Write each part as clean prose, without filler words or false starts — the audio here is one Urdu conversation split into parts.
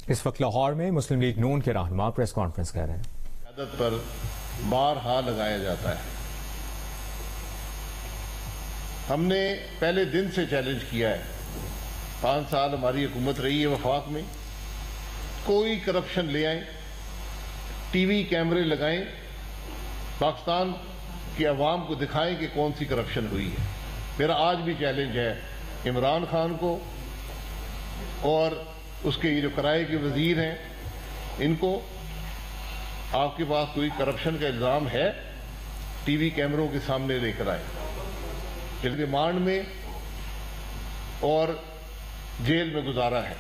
اس وقت لاہور میں مسلم لیگ نون کے رہنما پریس کانفرنس کر رہے ہیں. عادت پر بارہا لگایا جاتا ہے. ہم نے پہلے دن سے چیلنج کیا ہے. 5 سال ہماری حکومت رہی ہے وفاق میں. کوئی کرپشن لے آئیں, ٹی وی کیمرے لگائیں, پاکستان کی عوام کو دکھائیں کہ کون سی کرپشن ہوئی ہے. میرا آج بھی چیلنج ہے عمران خان کو اور اس کے یہ جو کرائے کے وزیر ہیں ان کو, آپ کے پاس کوئی کرپشن کا الزام ہے ٹی وی کیمروں کے سامنے لے کر آئے. ریمانڈ میں اور جیل میں گزارا ہے.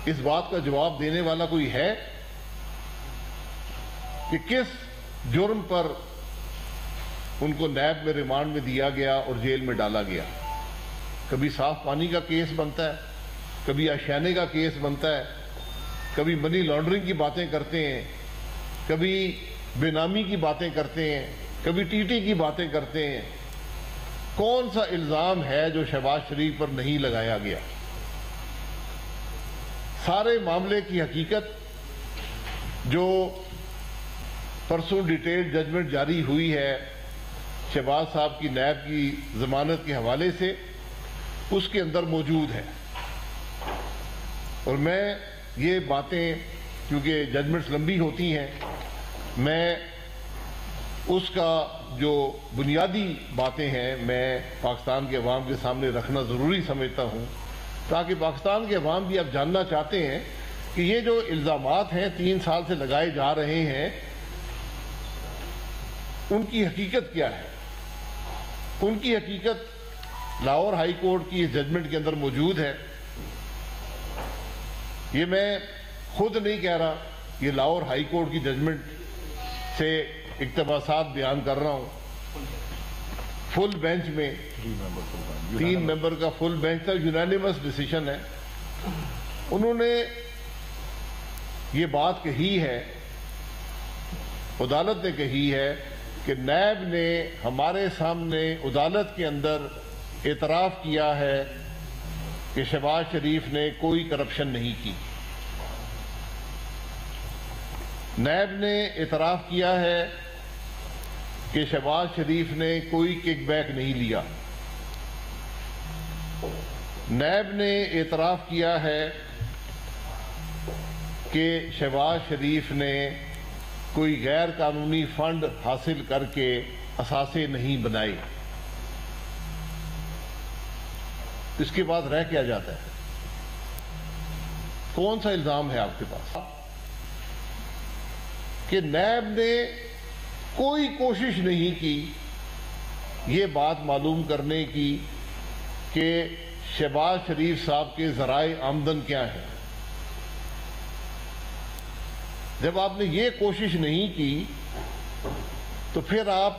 اس بات کا جواب دینے والا کوئی ہے کہ کس جرم پر ان کو نیب میں ریمانڈ میں دیا گیا اور جیل میں ڈالا گیا. کبھی صاف پانی کا کیس بنتا ہے, کبھی آشیانے کا کیس بنتا ہے, کبھی منی لانڈرنگ کی باتیں کرتے ہیں, کبھی بے نامی کی باتیں کرتے ہیں, کبھی ٹی ٹی کی باتیں کرتے ہیں. کون سا الزام ہے جو شہباز شریف پر نہیں لگایا گیا؟ سارے معاملے کی حقیقت جو پرسوں ڈیٹیل ججمنٹ جاری ہوئی ہے شہباز صاحب کی نیب کی ضمانت کے حوالے سے, اس کے اندر موجود ہے. اور میں یہ باتیں, کیونکہ ججمنٹس لمبی ہوتی ہیں, میں اس کا جو بنیادی باتیں ہیں میں پاکستان کے عوام کے سامنے رکھنا ضروری سمجھتا ہوں, تاکہ پاکستان کے عوام بھی اب جاننا چاہتے ہیں کہ یہ جو الزامات ہیں 3 سال سے لگائے جا رہے ہیں ان کی حقیقت کیا ہے. ان کی حقیقت لاہور ہائی کورٹ کی اس ججمنٹ کے اندر موجود ہے. یہ میں خود نہیں کہہ رہا, یہ لاہور ہائی کورٹ کی ججمنٹ سے اقتباسات بیان کر رہا ہوں. فل بینچ میں 3 ممبر کا فل بینچ تھا, یونانیمس ڈیسیشن ہے. انہوں نے یہ بات کہی ہے, عدالت نے کہی ہے کہ نیب نے ہمارے سامنے عدالت کے اندر اعتراف کیا ہے کہ شہباز شریف نے کوئی کرپشن نہیں کی. نیب نے اعتراف کیا ہے کہ شہباز شریف نے کوئی کک بیک نہیں لیا. نیب نے اعتراف کیا ہے کہ شہباز شریف نے کوئی غیر قانونی فنڈ حاصل کر کے اثاثے نہیں بنائے. اس کے بعد رہ کیا جاتا ہے؟ کون سا الزام ہے آپ کے پاس کہ نیب نے کوئی کوشش نہیں کی یہ بات معلوم کرنے کی کہ شہباز شریف صاحب کے ذرائع آمدن کیا ہیں؟ جب آپ نے یہ کوشش نہیں کی تو پھر آپ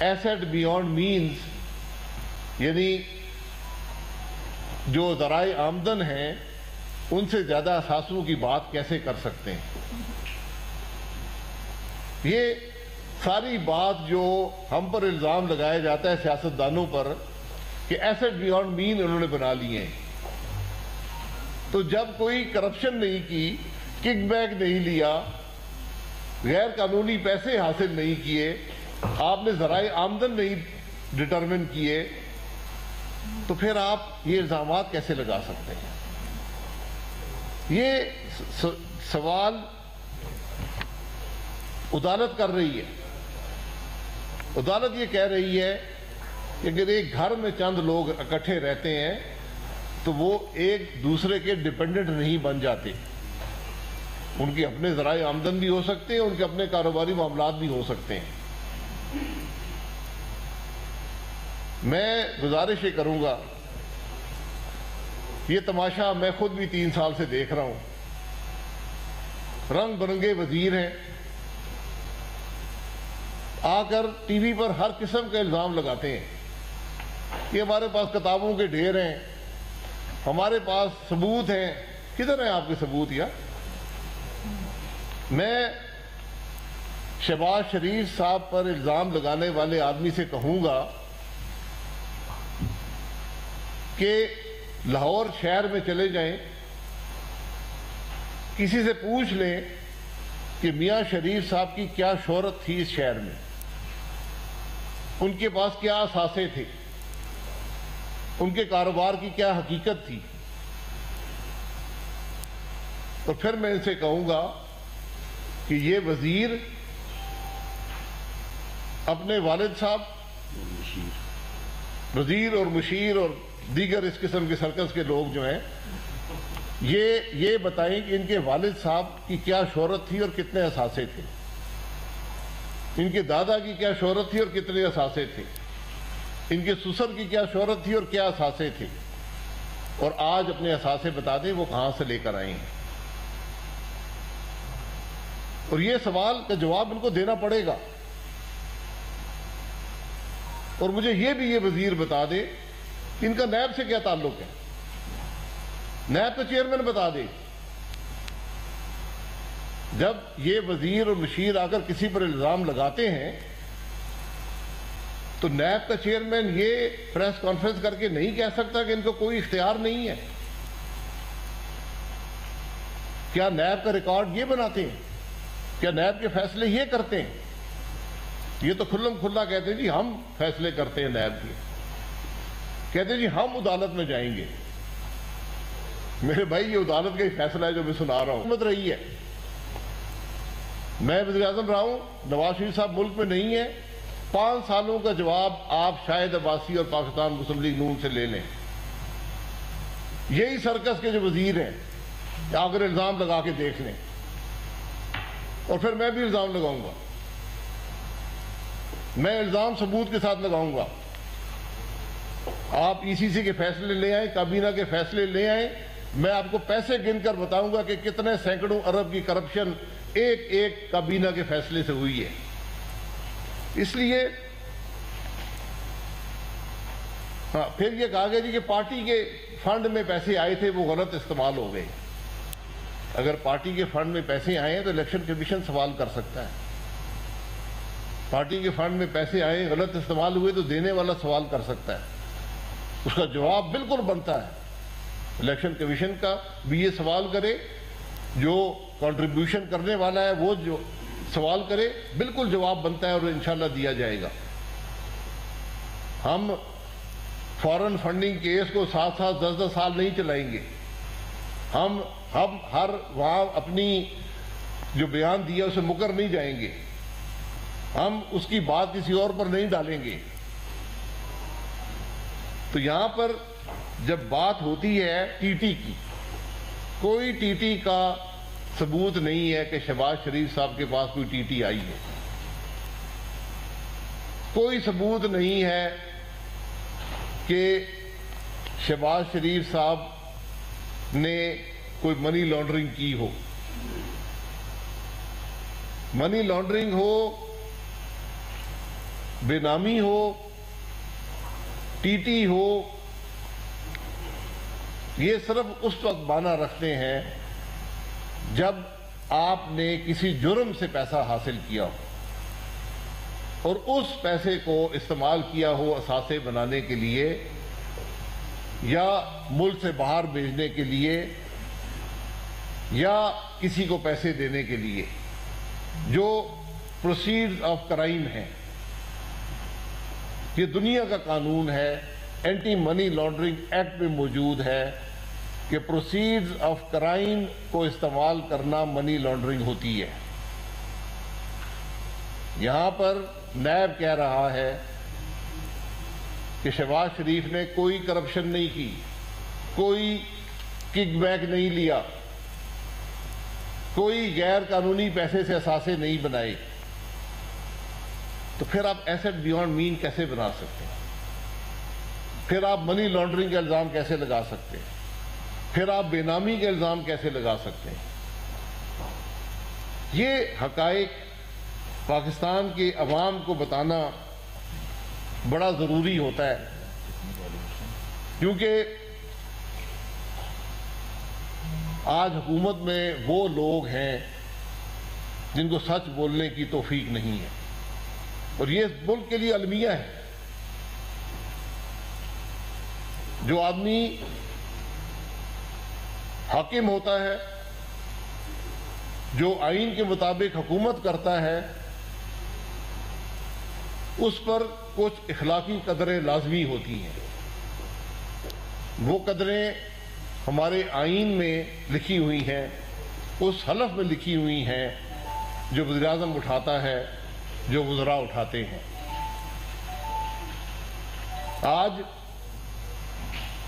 ایسٹ بیونڈ مینز, یعنی جو ذرائع آمدن ہیں ان سے زیادہ اثاثوں کی بات کیسے کر سکتے ہیں؟ یہ ساری بات جو ہم پر الزام لگایا جاتا ہے سیاستدانوں پر کہ ایسٹ بیونڈ مین انہوں نے بنا لیے ہیں, تو جب کوئی کرپشن نہیں کی, کک بیک نہیں لیا, غیر قانونی پیسے حاصل نہیں کیے, آپ نے ذرائع آمدن نہیں ڈٹرمن کیے, تو پھر آپ یہ الزامات کیسے لگا سکتے ہیں؟ یہ سوال عدالت کر رہی ہے. عدالت یہ کہہ رہی ہے کہ اگر ایک گھر میں چند لوگ اکٹھے رہتے ہیں تو وہ ایک دوسرے کے ڈیپینڈنٹ نہیں بن جاتے. ان کے اپنے ذرائع آمدن بھی ہو سکتے ہیں, ان کے اپنے کاروباری معاملات بھی ہو سکتے ہیں. میں گزارش یہ کروں گا, یہ تماشا میں خود بھی 3 سال سے دیکھ رہا ہوں. رنگ برنگے وزیر ہیں, آ کر ٹی وی پر ہر قسم کا الزام لگاتے ہیں. یہ ہمارے پاس کتابوں کے ڈھیر ہیں, ہمارے پاس ثبوت ہیں. کدھر ہیں آپ کے ثبوت؟ یا میں شہباز شریف صاحب پر الزام لگانے والے آدمی سے کہوں گا کہ لاہور شہر میں چلے جائیں، کسی سے پوچھ لیں کہ میاں شریف صاحب کی کیا شہرت تھی اس شہر میں، ان کے پاس کیا اثاثے تھے، ان کے کاروبار کی کیا حقیقت تھی، تو پھر میں ان سے کہوں گا کہ یہ وزیر اپنے والد صاحب وزیر اور مشیر اور دیگر اس قسم کے سرکس کے لوگ جو ہیں یہ بتائیں کہ ان کے والد صاحب کی کیا شہرت تھی اور کتنے اثاثے تھے، ان کے دادا کی کیا شہرت تھی اور کتنے اثاثے تھے، ان کے سسر کی کیا شہرت تھی اور کیا اثاثے تھے، اور آج اپنے اثاثے بتا دیں وہ کہاں سے لے کر آئے ہیں۔ اور یہ سوال کا جواب ان کو دینا پڑے گا، اور مجھے یہ وزیر بتا دے کہ ان کا نیب سے کیا تعلق ہے، نیب کا چیئرمین بتا دے۔ جب یہ وزیر اور مشیر آ کر کسی پر الزام لگاتے ہیں تو نیب کا چیئرمین یہ پریس کانفرنس کر کے نہیں کہہ سکتا کہ ان کو کوئی اختیار نہیں ہے؟ کیا نیب کا ریکارڈ یہ بناتے ہیں؟ کیا نیب کے فیصلے یہ کرتے ہیں؟ یہ تو کھلم کھلا کہتے ہیں جی ہم فیصلے کرتے ہیں نیب کے، کہتے ہیں جی ہم عدالت میں جائیں گے۔ میرے بھائی یہ عدالت کا ہی فیصلہ ہے جو میں سنا رہا ہوں، حکومت رہی ہے، میں وزیر اعظم رہا ہوں، نواز شریف صاحب ملک میں نہیں ہے، 5 سالوں کا جواب آپ شاہد عباسی اور پاکستان مسلم لیگ نون سے لے لیں۔ یہی سرکس کے جو وزیر ہیں اگر الزام لگا کے دیکھ لیں، اور پھر میں بھی الزام لگاؤں گا، میں الزام ثبوت کے ساتھ لگاؤں گا۔ آپ ای سی سی کے فیصلے لے آئیں، کابینہ کے فیصلے لے آئیں، میں آپ کو پیسے گن کر بتاؤں گا کہ کتنے سینکڑوں ارب کی کرپشن ایک کابینہ کے فیصلے سے ہوئی ہے۔ اس لیے پھر یہ کہا گیا جی کہ پارٹی کے فنڈ میں پیسے آئے تھے وہ غلط استعمال ہو گئے۔ اگر پارٹی کے فنڈ میں پیسے آئے ہیں تو الیکشن کمیشن سوال کر سکتا ہے، پارٹی کے فنڈ میں پیسے آئے غلط استعمال ہوئے تو دینے والا سوال کر سکتا ہے، اس کا جواب بالکل بنتا ہے۔ الیکشن کمیشن کا بھی یہ سوال کرے، جو کنٹریبیوشن کرنے والا ہے وہ جو سوال کرے، بالکل جواب بنتا ہے اور انشاءاللہ دیا جائے گا۔ ہم فارن فنڈنگ کیس کو 7 10 سال نہیں چلائیں گے، ہم ہر وہاں اپنی جو بیان دیا اسے مکر نہیں جائیں گے، ہم اس کی بات کسی اور پر نہیں ڈالیں گے۔ تو یہاں پر جب بات ہوتی ہے ٹی ٹی کی، کوئی ٹی ٹی کا ثبوت نہیں ہے کہ شہباز شریف صاحب کے پاس کوئی ٹی ٹی آئی ہے، کوئی ثبوت نہیں ہے کہ شہباز شریف صاحب نے کوئی منی لانڈرنگ کی ہو۔ منی لانڈرنگ ہو، بے نامی ہو، ٹی ٹی ہو، یہ صرف اس وقت معنی رکھتے ہیں جب آپ نے کسی جرم سے پیسہ حاصل کیا ہو اور اس پیسے کو استعمال کیا ہو اثاثے بنانے کے لیے یا ملک سے باہر بھیجنے کے لیے یا کسی کو پیسے دینے کے لیے، جو پروسیڈز آف کرائم ہیں۔ یہ دنیا کا قانون ہے، اینٹی منی لانڈرنگ ایکٹ میں موجود ہے کہ پروسیڈز آف کرائم کو استعمال کرنا منی لانڈرنگ ہوتی ہے۔ یہاں پر نیب کہہ رہا ہے کہ شہباز شریف نے کوئی کرپشن نہیں کی، کوئی کک بیک نہیں لیا، کوئی غیر قانونی پیسے سے اثاثے نہیں بنائے، تو پھر آپ ایسٹ بیونڈ مین کیسے بنا سکتے ہیں؟ پھر آپ منی لانڈرنگ کا الزام کیسے لگا سکتے ہیں؟ پھر آپ بے نامی کے الزام کیسے لگا سکتے ہیں؟ یہ حقائق پاکستان کے عوام کو بتانا بڑا ضروری ہوتا ہے، کیونکہ آج حکومت میں وہ لوگ ہیں جن کو سچ بولنے کی توفیق نہیں ہے، اور یہ ملک کے لیے المیہ ہے۔ جو آدمی حاکم ہوتا ہے، جو آئین کے مطابق حکومت کرتا ہے، اس پر کچھ اخلاقی قدریں لازمی ہوتی ہیں۔ وہ قدریں ہمارے آئین میں لکھی ہوئی ہیں، اس حلف میں لکھی ہوئی ہیں جو وزیر اعظم اٹھاتا ہے، جو وزراء اٹھاتے ہیں۔ آج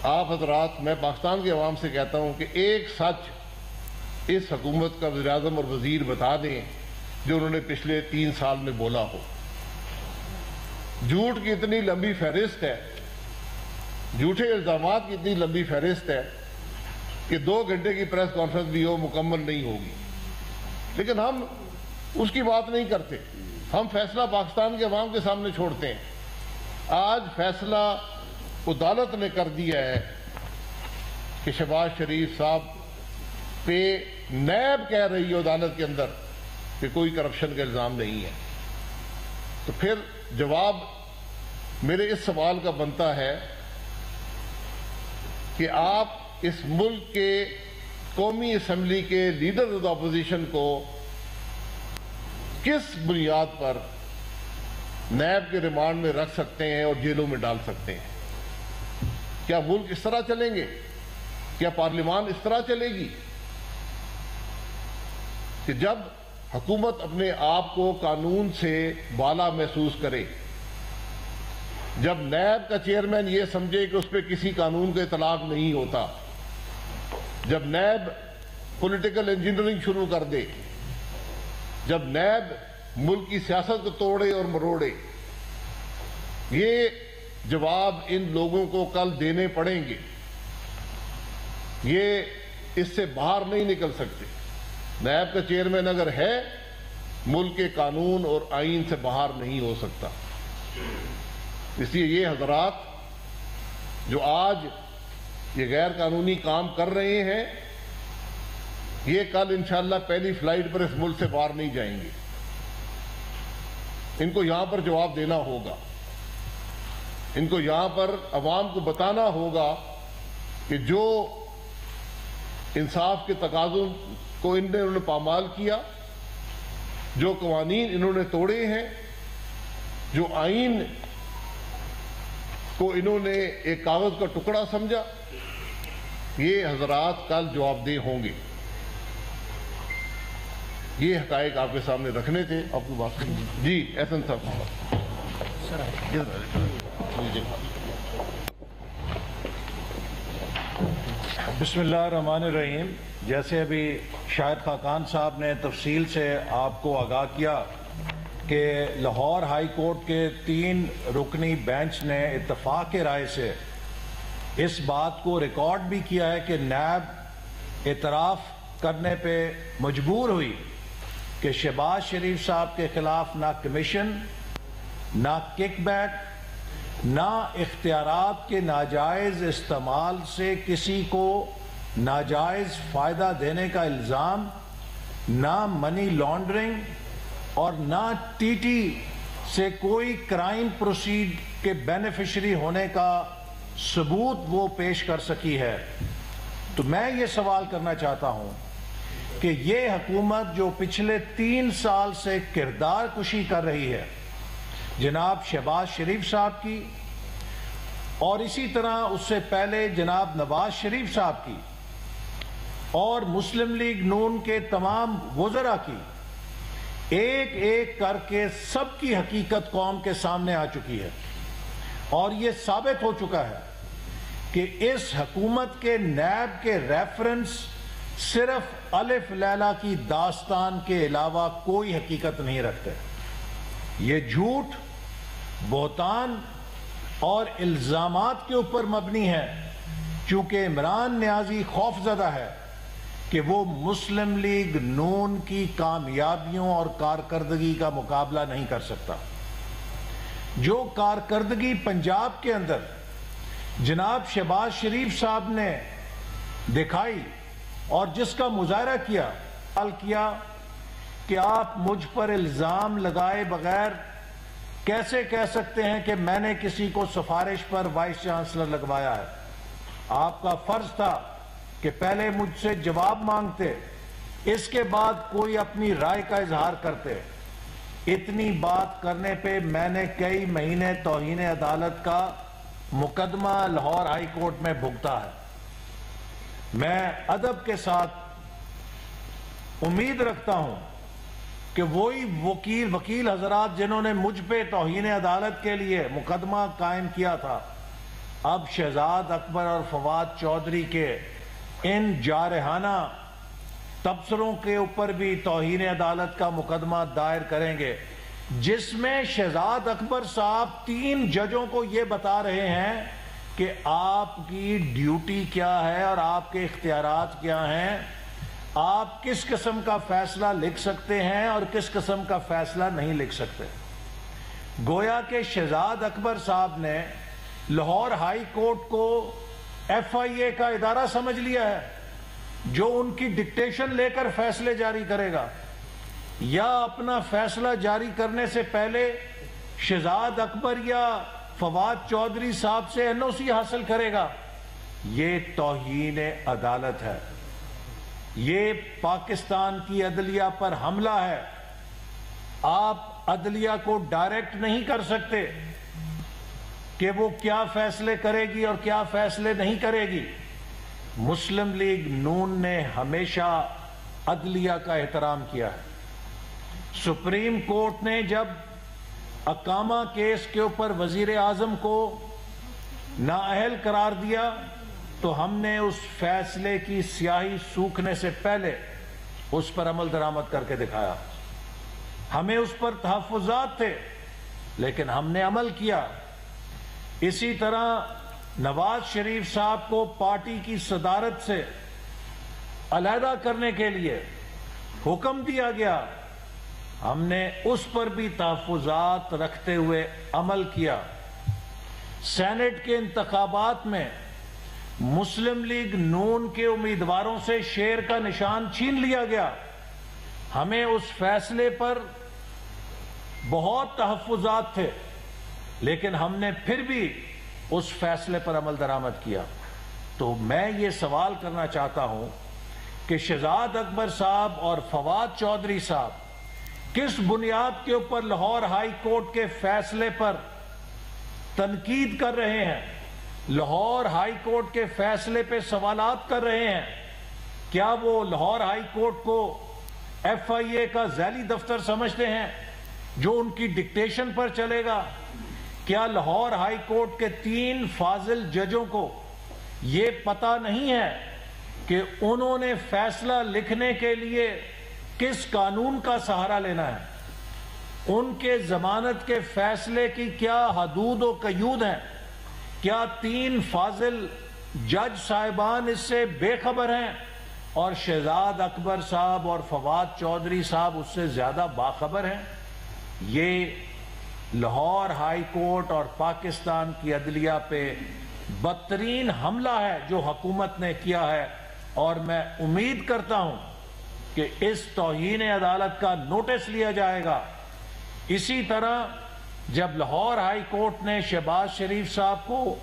آپ حضرات، میں پاکستان کے عوام سے کہتا ہوں کہ ایک سچ اس حکومت کا وزیر اعظم اور وزیر بتا دیں جو انہوں نے پچھلے 3 سال میں بولا ہو۔ جھوٹ کی اتنی لمبی فہرست ہے، جھوٹے الزامات کی اتنی لمبی فہرست ہے کہ 2 گھنٹے کی پریس کانفرنس بھی ہو مکمل نہیں ہوگی، لیکن ہم اس کی بات نہیں کرتے۔ ہم فیصلہ پاکستان کے عوام کے سامنے چھوڑتے ہیں۔ آج فیصلہ عدالت نے کر دیا ہے کہ شہباز شریف صاحب پہ نیب کہہ رہی ہے عدالت کے اندر کہ کوئی کرپشن کا الزام نہیں ہے۔ تو پھر جواب میرے اس سوال کا بنتا ہے کہ آپ اس ملک کے قومی اسمبلی کے لیڈر آف اپوزیشن کو کس بنیاد پر نیب کے ریمانڈ میں رکھ سکتے ہیں اور جیلوں میں ڈال سکتے ہیں؟ کیا ملک اس طرح چلیں گے؟ کیا پارلیمان اس طرح چلے گی کہ جب حکومت اپنے آپ کو قانون سے بالا محسوس کرے، جب نیب کا چیئرمین یہ سمجھے کہ اس پہ کسی قانون کا اطلاق نہیں ہوتا، جب نیب پولیٹیکل انجینئرنگ شروع کر دے، جب نیب ملک کی سیاست کو توڑے اور مروڑے؟ یہ جواب ان لوگوں کو کل دینے پڑیں گے، یہ اس سے باہر نہیں نکل سکتے۔ نیب کا چیئرمین اگر ہے، ملک کے قانون اور آئین سے باہر نہیں ہو سکتا۔ اس لیے یہ حضرات جو آج یہ غیر قانونی کام کر رہے ہیں، یہ کل انشاءاللہ پہلی فلائٹ پر اس ملک سے باہر نہیں جائیں گے۔ ان کو یہاں پر جواب دینا ہوگا، ان کو یہاں پر عوام کو بتانا ہوگا کہ جو انصاف کے تقاضوں کو انہوں نے پامال کیا، جو قوانین انہوں نے توڑے ہیں، جو آئین کو انہوں نے ایک کاغذ کا ٹکڑا سمجھا، یہ حضرات کل جواب دہ ہوں گے۔ یہ حقائق آپ کے سامنے رکھنے تھے۔ آپ کو بات کریں جی احسن صاحب۔ بسم اللہ الرحمن الرحیم۔ جیسے ابھی شاہد خاقان صاحب نے تفصیل سے آپ کو آگاہ کیا کہ لاہور ہائی کورٹ کے 3 رکنی بینچ نے اتفاق کے رائے سے اس بات کو ریکارڈ بھی کیا ہے کہ نیب اعتراف کرنے پہ مجبور ہوئی کہ شہباز شریف صاحب کے خلاف نہ کمیشن، نہ کک بیک، نہ اختیارات کے ناجائز استعمال سے کسی کو ناجائز فائدہ دینے کا الزام، نہ منی لانڈرنگ اور نہ ٹی ٹی سے کوئی کرائم پروسیڈ کے بینیفیشری ہونے کا ثبوت وہ پیش کر سکی ہے۔ تو میں یہ سوال کرنا چاہتا ہوں کہ یہ حکومت جو پچھلے 3 سال سے کردار کشی کر رہی ہے جناب شہباز شریف صاحب کی، اور اسی طرح اس سے پہلے جناب نواز شریف صاحب کی اور مسلم لیگ نون کے تمام وزراء کی، ایک ایک کر کے سب کی حقیقت قوم کے سامنے آ چکی ہے، اور یہ ثابت ہو چکا ہے کہ اس حکومت کے نیب کے ریفرنس صرف الف لیلہ کی داستان کے علاوہ کوئی حقیقت نہیں رکھتے۔ یہ جھوٹ، بہتان اور الزامات کے اوپر مبنی ہے، چونکہ عمران نیازی خوف زدہ ہے کہ وہ مسلم لیگ نون کی کامیابیوں اور کارکردگی کا مقابلہ نہیں کر سکتا۔ جو کارکردگی پنجاب کے اندر جناب شہباز شریف صاحب نے دکھائی اور جس کا مظاہرہ کیا کہ آپ مجھ پر الزام لگائے بغیر کیسے کہہ سکتے ہیں کہ میں نے کسی کو سفارش پر وائس چانسلر لگوایا ہے؟ آپ کا فرض تھا کہ پہلے مجھ سے جواب مانگتے، اس کے بعد کوئی اپنی رائے کا اظہار کرتے۔ اتنی بات کرنے پہ میں نے کئی مہینے توہین عدالت کا مقدمہ لاہور ہائی کورٹ میں بھگتا ہے۔ میں ادب کے ساتھ امید رکھتا ہوں کہ وہی وکیل حضرات جنہوں نے مجھ پہ توہین عدالت کے لیے مقدمہ قائم کیا تھا، اب شہزاد اکبر اور فواد چودھری کے ان جارحانہ تبصروں کے اوپر بھی توہین عدالت کا مقدمہ دائر کریں گے، جس میں شہزاد اکبر صاحب 3 ججوں کو یہ بتا رہے ہیں کہ آپ کی ڈیوٹی کیا ہے اور آپ کے اختیارات کیا ہیں، آپ کس قسم کا فیصلہ لکھ سکتے ہیں اور کس قسم کا فیصلہ نہیں لکھ سکتے۔ گویا کہ شہزاد اکبر صاحب نے لاہور ہائی کورٹ کو ایف آئی اے کا ادارہ سمجھ لیا ہے جو ان کی ڈکٹیشن لے کر فیصلے جاری کرے گا، یا اپنا فیصلہ جاری کرنے سے پہلے شہزاد اکبر یا فواد چودھری صاحب سے این او سی حاصل کرے گا۔ یہ توہین عدالت ہے، یہ پاکستان کی عدلیہ پر حملہ ہے۔ آپ عدلیہ کو ڈائریکٹ نہیں کر سکتے کہ وہ کیا فیصلے کرے گی اور کیا فیصلے نہیں کرے گی۔ مسلم لیگ نون نے ہمیشہ عدلیہ کا احترام کیا ہے۔ سپریم کورٹ نے جب اقامہ کیس کے اوپر وزیر اعظم کو نااہل قرار دیا تو ہم نے اس فیصلے کی سیاہی سوکھنے سے پہلے اس پر عمل درآمد کر کے دکھایا۔ ہمیں اس پر تحفظات تھے لیکن ہم نے عمل کیا۔ اسی طرح نواز شریف صاحب کو پارٹی کی صدارت سے علیحدہ کرنے کے لیے حکم دیا گیا، ہم نے اس پر بھی تحفظات رکھتے ہوئے عمل کیا۔ سینٹ کے انتخابات میں مسلم لیگ نون کے امیدواروں سے شیر کا نشان چھین لیا گیا، ہمیں اس فیصلے پر بہت تحفظات تھے لیکن ہم نے پھر بھی اس فیصلے پر عمل درآمد کیا۔ تو میں یہ سوال کرنا چاہتا ہوں کہ شہزاد اکبر صاحب اور فواد چودھری صاحب کس بنیاد کے اوپر لاہور ہائی کورٹ کے فیصلے پر تنقید کر رہے ہیں، لاہور ہائی کورٹ کے فیصلے پہ سوالات کر رہے ہیں؟ کیا وہ لاہور ہائی کورٹ کو ایف آئی اے کا ذیلی دفتر سمجھتے ہیں جو ان کی ڈکٹیشن پر چلے گا؟ کیا لاہور ہائی کورٹ کے 3 فاضل ججوں کو یہ پتہ نہیں ہے کہ انہوں نے فیصلہ لکھنے کے لیے کس قانون کا سہارا لینا ہے؟ ان کے ضمانت کے فیصلے کی کیا حدود و قیود ہیں؟ کیا 3 فاضل جج صاحبان اس سے بے خبر ہیں اور شہزاد اکبر صاحب اور فواد چودھری صاحب اس سے زیادہ باخبر ہیں؟ یہ لاہور ہائی کورٹ اور پاکستان کی عدلیہ پہ بدترین حملہ ہے جو حکومت نے کیا ہے، اور میں امید کرتا ہوں کہ اس توہین عدالت کا نوٹس لیا جائے گا۔ اسی طرح جب لاہور ہائی کورٹ نے شہباز شریف صاحب کو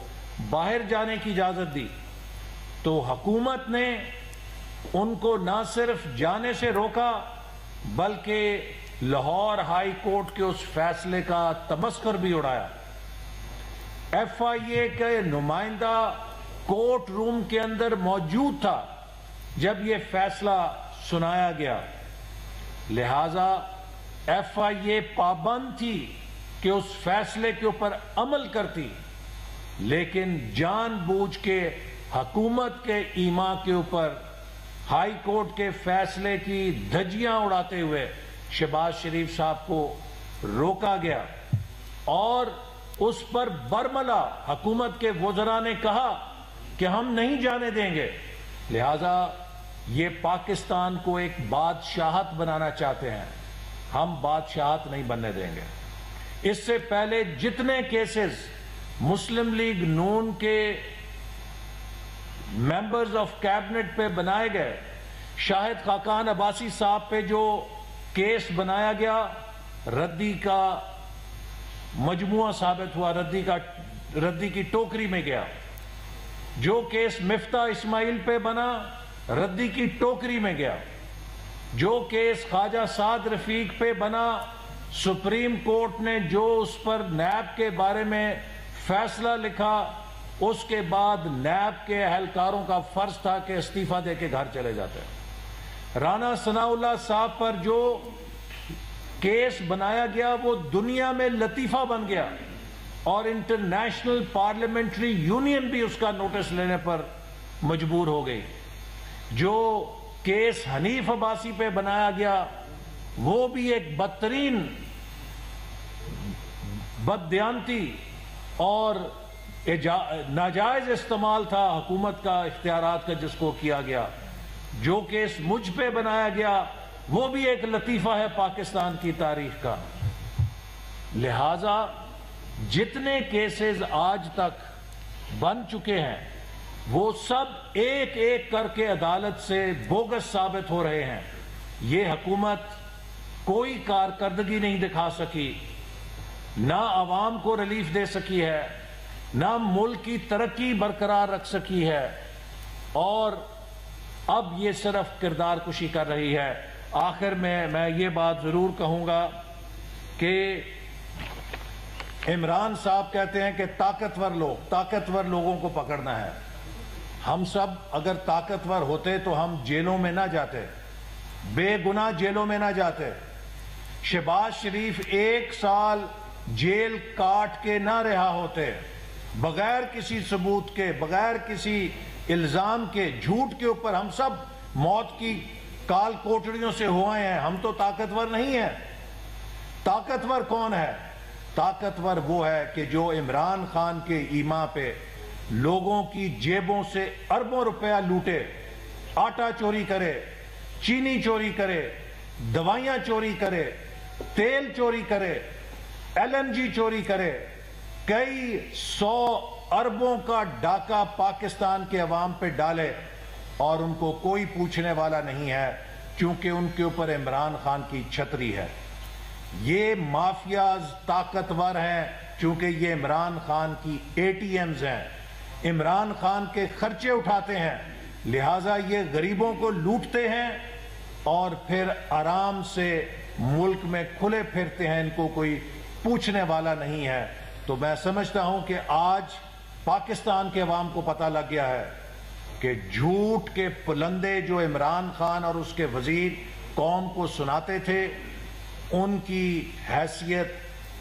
باہر جانے کی اجازت دی تو حکومت نے ان کو نہ صرف جانے سے روکا بلکہ لاہور ہائی کورٹ کے اس فیصلے کا تمسخر بھی اڑایا۔ ایف آئی اے کے نمائندہ کورٹ روم کے اندر موجود تھا جب یہ فیصلہ سنایا گیا، لہذا ایف آئی اے پابند تھی کہ اس فیصلے کے اوپر عمل کرتی، لیکن جان بوجھ کے حکومت کے ایما کے اوپر ہائی کورٹ کے فیصلے کی دھجیاں اڑاتے ہوئے شہباز شریف صاحب کو روکا گیا، اور اس پر برملا حکومت کے وزراء نے کہا کہ ہم نہیں جانے دیں گے۔ لہذا یہ پاکستان کو ایک بادشاہت بنانا چاہتے ہیں، ہم بادشاہت نہیں بننے دیں گے۔ اس سے پہلے جتنے کیسز مسلم لیگ نون کے ممبرز آف کیبنٹ پہ بنائے گئے، شاہد خاقان عباسی صاحب پہ جو کیس بنایا گیا ردی کا مجموعہ ثابت ہوا، ردی کی ٹوکری میں گیا۔ جو کیس مفتاح اسماعیل پہ بنا ردی کی ٹوکری میں گیا، جو کیس خواجہ سعد رفیق پہ بنا سپریم کورٹ نے جو اس پر نیب کے بارے میں فیصلہ لکھا، اس کے بعد نیب کے اہلکاروں کا فرض تھا کہ استعفیٰ دے کے گھر چلے جاتے ہیں۔ رانا ثناء اللہ صاحب پر جو کیس بنایا گیا وہ دنیا میں لطیفہ بن گیا، اور انٹرنیشنل پارلیمنٹری یونین بھی اس کا نوٹس لینے پر مجبور ہو گئی۔ جو کیس حنیف عباسی پہ بنایا گیا وہ بھی ایک بدترین بددیانتی اور ناجائز استعمال تھا حکومت کا اختیارات کا جس کو کیا گیا۔ جو کیس مجھ پہ بنایا گیا وہ بھی ایک لطیفہ ہے پاکستان کی تاریخ کا۔ لہذا جتنے کیسز آج تک بن چکے ہیں وہ سب ایک ایک کر کے عدالت سے بوگس ثابت ہو رہے ہیں۔ یہ حکومت کوئی کارکردگی نہیں دکھا سکی، نہ عوام کو ریلیف دے سکی ہے، نہ ملک کی ترقی برقرار رکھ سکی ہے، اور اب یہ صرف کردار کشی کر رہی ہے۔ آخر میں یہ بات ضرور کہوں گا کہ عمران صاحب کہتے ہیں کہ طاقتور لوگوں کو پکڑنا ہے۔ ہم سب اگر طاقتور ہوتے تو ہم جیلوں میں نہ جاتے، بے گناہ جیلوں میں نہ جاتے۔ شہباز شریف 1 سال جیل کاٹ کے نہ رہا ہوتے، بغیر کسی ثبوت کے، بغیر کسی الزام کے، جھوٹ کے اوپر ہم سب موت کی کال کوٹڑیوں سے ہوئے ہیں۔ ہم تو طاقتور نہیں ہیں۔ طاقتور کون ہے؟ طاقتور وہ ہے کہ جو عمران خان کے ایما پہ لوگوں کی جیبوں سے اربوں روپیہ لوٹے، آٹا چوری کرے، چینی چوری کرے، دوائیاں چوری کرے، تیل چوری کرے، LNG چوری کرے، کئی 100 اربوں کا ڈاکہ پاکستان کے عوام پہ ڈالے، اور ان کو کوئی پوچھنے والا نہیں ہے کیونکہ ان کے اوپر عمران خان کی چھتری ہے۔ یہ مافیاز طاقتور ہیں چونکہ یہ عمران خان کی ATMs ہیں، عمران خان کے خرچے اٹھاتے ہیں، لہٰذا یہ غریبوں کو لوٹتے ہیں اور پھر آرام سے ملک میں کھلے پھرتے ہیں، ان کو کوئی پوچھنے والا نہیں ہے۔ تو میں سمجھتا ہوں کہ آج پاکستان کے عوام کو پتہ لگ گیا ہے کہ جھوٹ کے پلندے جو عمران خان اور اس کے وزیر قوم کو سناتے تھے، ان کی حیثیت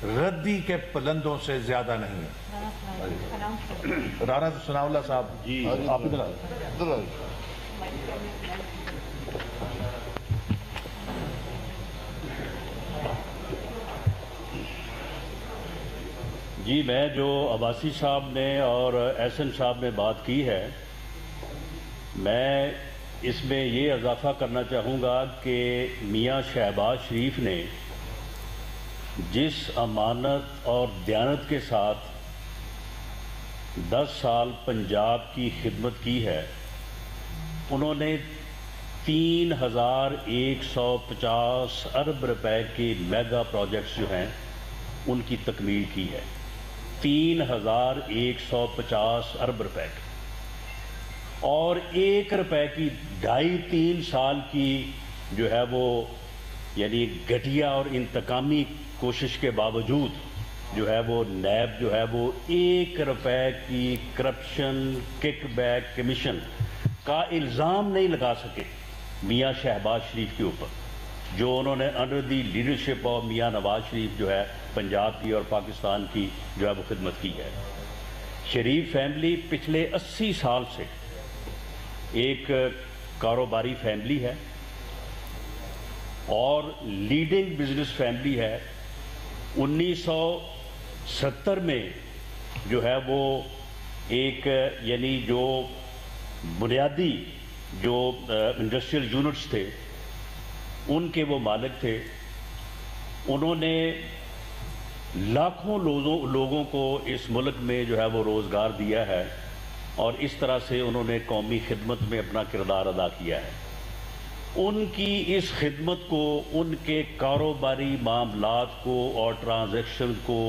ردی کے پلندوں سے زیادہ نہیں ہے۔ رانا ثناء اللہ صاحب جی آپ جی میں جو عباسی صاحب نے اور احسن صاحب نے بات کی ہے، میں اس میں یہ اضافہ کرنا چاہوں گا کہ میاں شہباز شریف نے جس امانت اور دیانت کے ساتھ 10 سال پنجاب کی خدمت کی ہے، انہوں نے 3150 ارب روپے کے میگا پروجیکٹس جو ہیں ان کی تکمیل کی ہے۔ 3150 ارب روپے کی، اور 1 روپے کی 2.5-3 سال کی جو ہے وہ یعنی گھٹیا اور انتقامی کوشش کے باوجود جو ہے وہ نیب جو ہے وہ 1 روپے کی کرپشن کک بیک کمیشن کا الزام نہیں لگا سکے میاں شہباز شریف کے اوپر، جو انہوں نے under the leadership of Mian Nawaz شریف جو ہے پنجاب کی اور پاکستان کی جو ہے وہ خدمت کی ہے۔ شریف فیملی پچھلے 80 سال سے ایک کاروباری فیملی ہے اور لیڈنگ بزنس فیملی ہے۔ 1970 میں جو ہے وہ ایک یعنی جو بنیادی جو انڈسٹریل یونٹس تھے ان کے وہ مالک تھے۔ انہوں نے لاکھوں لوگوں کو اس ملک میں جو ہے وہ روزگار دیا ہے، اور اس طرح سے انہوں نے قومی خدمت میں اپنا کردار ادا کیا ہے۔ ان کی اس خدمت کو، ان کے کاروباری معاملات کو اور ٹرانزیکشن کو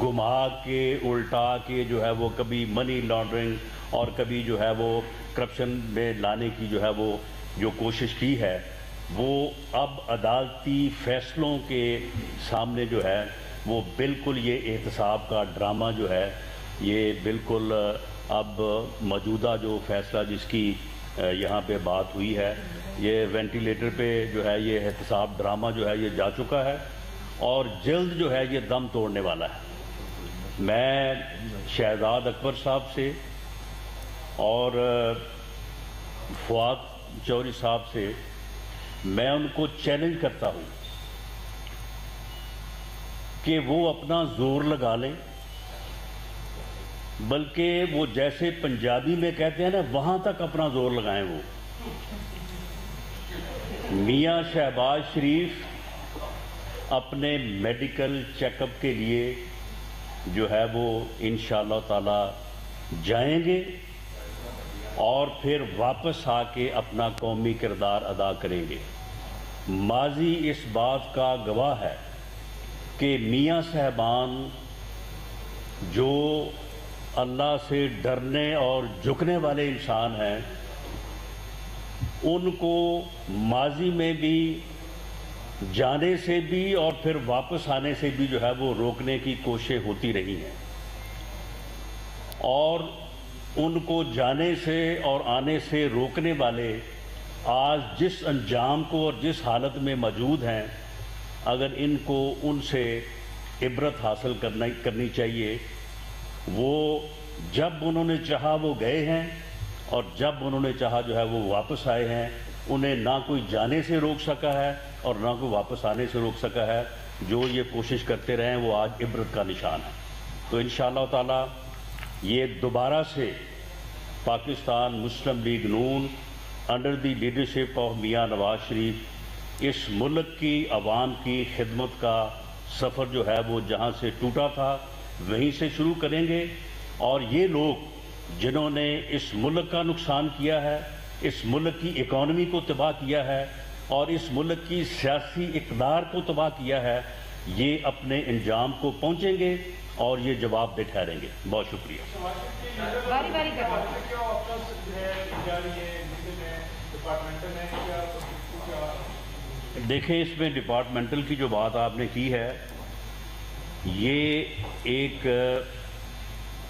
گما کے الٹا کے جو ہے وہ کبھی منی لانڈرنگ اور کبھی جو ہے وہ کرپشن میں لانے کی جو ہے وہ جو کوشش کی ہے، وہ اب عدالتی فیصلوں کے سامنے جو ہے وہ بالکل یہ احتساب کا ڈرامہ جو ہے یہ بالکل اب موجودہ جو فیصلہ جس کی یہاں پہ بات ہوئی ہے، یہ وینٹیلیٹر پہ جو ہے یہ احتساب ڈرامہ جو ہے یہ جا چکا ہے اور جلد جو ہے یہ دم توڑنے والا ہے۔ میں شہزاد اکبر صاحب سے اور فواد چوہدری صاحب سے میں ان کو چیلنج کرتا ہوں کہ وہ اپنا زور لگا لیں، بلکہ وہ جیسے پنجابی میں کہتے ہیں نا وہاں تک اپنا زور لگائیں۔ وہ میاں شہباز شریف اپنے میڈیکل چیک اپ کے لیے جو ہے وہ انشاءاللہ تعالی جائیں گے اور پھر واپس آ کے اپنا قومی کردار ادا کریں گے۔ ماضی اس بات کا گواہ ہے کہ میاں صاحبان جو اللہ سے ڈرنے اور جھکنے والے انسان ہیں، ان کو ماضی میں بھی جانے سے بھی اور پھر واپس آنے سے بھی جو ہے وہ روکنے کی کوششیں ہوتی رہی ہیں، اور ان کو جانے سے اور آنے سے روکنے والے آج جس انجام کو اور جس حالت میں موجود ہیں، اگر ان کو ان سے عبرت حاصل کرنی چاہیے۔ وہ جب انہوں نے چاہا وہ گئے ہیں اور جب انہوں نے چاہا جو ہے وہ واپس آئے ہیں، انہیں نہ کوئی جانے سے روک سکا ہے اور نہ کوئی واپس آنے سے روک سکا ہے۔ جو یہ کوشش کرتے رہے ہیں وہ آج عبرت کا نشان ہے۔ تو انشاءاللہ تعالی یہ دوبارہ سے Pakistan Muslim League Noon under the leadership of Mian Nawaz شریف اس ملک کی عوام کی خدمت کا سفر جو ہے وہ جہاں سے ٹوٹا تھا وہیں سے شروع کریں گے، اور یہ لوگ جنہوں نے اس ملک کا نقصان کیا ہے، اس ملک کی اکانومی کو تباہ کیا ہے اور اس ملک کی سیاسی اقدار کو تباہ کیا ہے، یہ اپنے انجام کو پہنچیں گے اور یہ جواب دہ ٹھہریں گے۔ بہت شکریہ۔ دیکھیں، اس میں ڈپارٹمنٹل کی جو بات آپ نے کی ہے، یہ ایک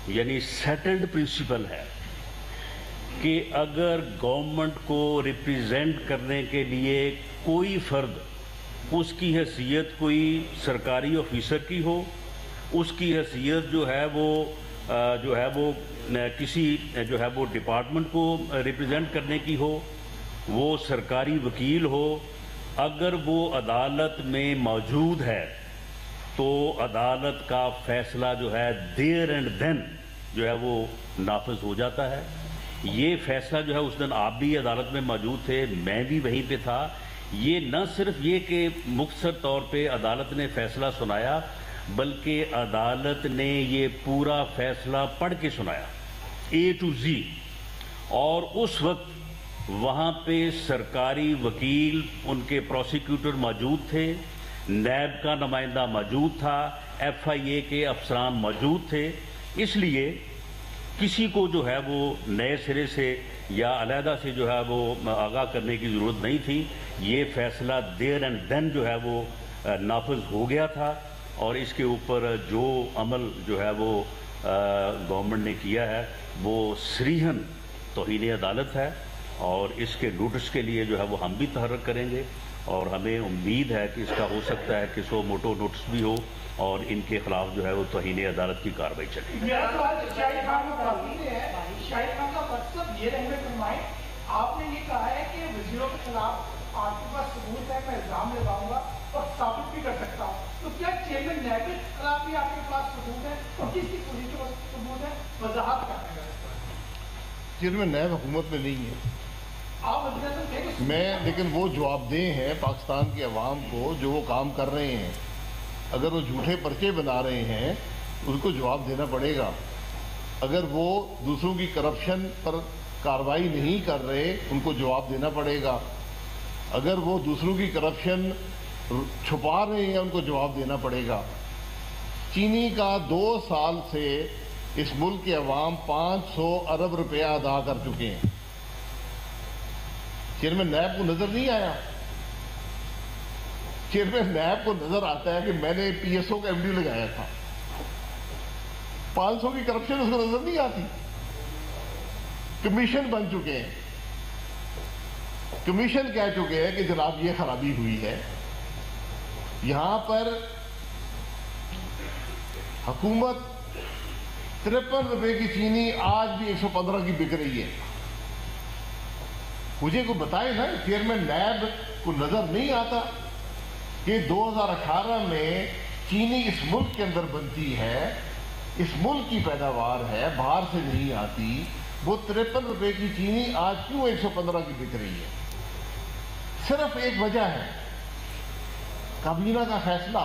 یعنی سیٹلڈ پرنسپل ہے کہ اگر گورنمنٹ کو ریپریزنٹ کرنے کے لیے کوئی فرد، اس کی حیثیت کوئی سرکاری آفیسر کی ہو، اس کی حیثیت جو ہے وہ کسی جو ہے وہ ڈپارٹمنٹ کو ریپریزنٹ کرنے کی ہو، وہ سرکاری وکیل ہو، اگر وہ عدالت میں موجود ہے تو عدالت کا فیصلہ جو ہے دیر اینڈ دین جو ہے وہ نافذ ہو جاتا ہے۔ یہ فیصلہ جو ہے اس دن آپ بھی عدالت میں موجود تھے، میں بھی وہیں پہ تھا۔ یہ نہ صرف یہ کہ مختصر طور پہ عدالت نے فیصلہ سنایا، بلکہ عدالت نے یہ پورا فیصلہ پڑھ کے سنایا A to Z، اور اس وقت وہاں پہ سرکاری وکیل، ان کے پروسیکیوٹر موجود تھے، نیب کا نمائندہ موجود تھا، FIA کے افسران موجود تھے۔ اس لیے کسی کو جو ہے وہ نئے سرے سے یا علیحدہ سے جو ہے وہ آگاہ کرنے کی ضرورت نہیں تھی۔ یہ فیصلہ دیر اینڈ دین جو ہے وہ نافذ ہو گیا تھا، اور اس کے اوپر جو عمل جو ہے وہ گورنمنٹ نے کیا ہے وہ صریحاً توہین عدالت ہے، اور اس کے نوٹس کے لیے جو ہے وہ ہم بھی تحرک کریں گے، اور ہمیں امید ہے کہ اس کا ہو سکتا ہے کہ سو موٹو نوٹس بھی ہو اور ان کے خلاف جو ہے وہ توہین عدالت کی کارروائی چلے۔ آپ نے یہ کہا ہے کہ وزیروں کے خلاف آپ کے پاس ثبوت ہے، میں الزام لگاؤں گا اور ثابت بھی کر سکتا ہوں، تو کیا چیئرمین نیب کے خلاف بھی آپ کے پاس ثبوت ہے اور کس کی پوزیشن پر ثبوت ہے؟ وضاحت کرنے کا۔ چیئرمین نیب حکومت میں نہیں ہے، آپ میں لیکن وہ جواب دہ ہیں پاکستان کی عوام کو جو وہ کام کر رہے ہیں۔ اگر وہ جھوٹے پرچے بنا رہے ہیں ان کو جواب دینا پڑے گا، اگر وہ دوسروں کی کرپشن پر کارروائی نہیں کر رہے ان کو جواب دینا پڑے گا، اگر وہ دوسروں کی کرپشن چھپا رہے ہیں ان کو جواب دینا پڑے گا. چینی کا 2 سال سے اس ملک کے عوام 500 ارب روپیہ ادا کر چکے ہیں. چیئرمین نیب کو نظر نہیں آیا؟ چیئرمین نیب کو نظر آتا ہے کہ میں نے پی ایس او کا ایم ڈی لگایا تھا. 500 کی کرپشن اس کو نظر نہیں آتی. کمیشن بن چکے ہیں, کمیشن کہہ چکے ہیں کہ جناب یہ خرابی ہوئی ہے. یہاں پر حکومت 53 روپے کی چینی آج بھی 115 کی بک رہی ہے. مجھے کو بتائے نا, چیئرمین نیب کو نظر نہیں آتا کہ 2018 میں چینی اس ملک کے اندر بنتی ہے, اس ملک کی پیداوار ہے, باہر سے نہیں آتی. وہ 53 روپے کی چینی آج کیوں 115 کی بک رہی ہے؟ صرف ایک وجہ ہے, کابینہ کا فیصلہ.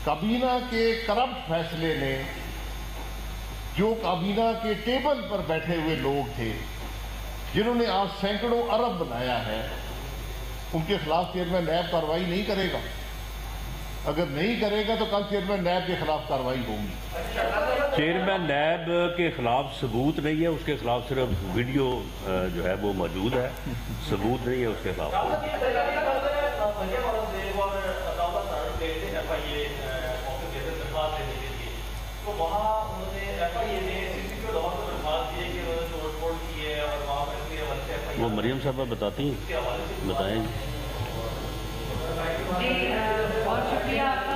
کابینہ کے کرپٹ فیصلے نے, جو کابینہ کے ٹیبل پر بیٹھے ہوئے لوگ تھے جنہوں نے آج سینکڑوں ارب بنایا ہے, ان کے خلاف چیئرمین نیب کارروائی نہیں کرے گا. اگر نہیں کرے گا تو کل چیئرمین نیب کے خلاف کارروائی ہوگی. چیئرمین نیب کے خلاف ثبوت نہیں ہے, اس کے خلاف صرف ویڈیو جو ہے وہ موجود ہے, ثبوت نہیں ہے اس کے خلاف. وہ مریم صاحبہ بتاتی ہیں, بتائیں. جی بہت شکریہ.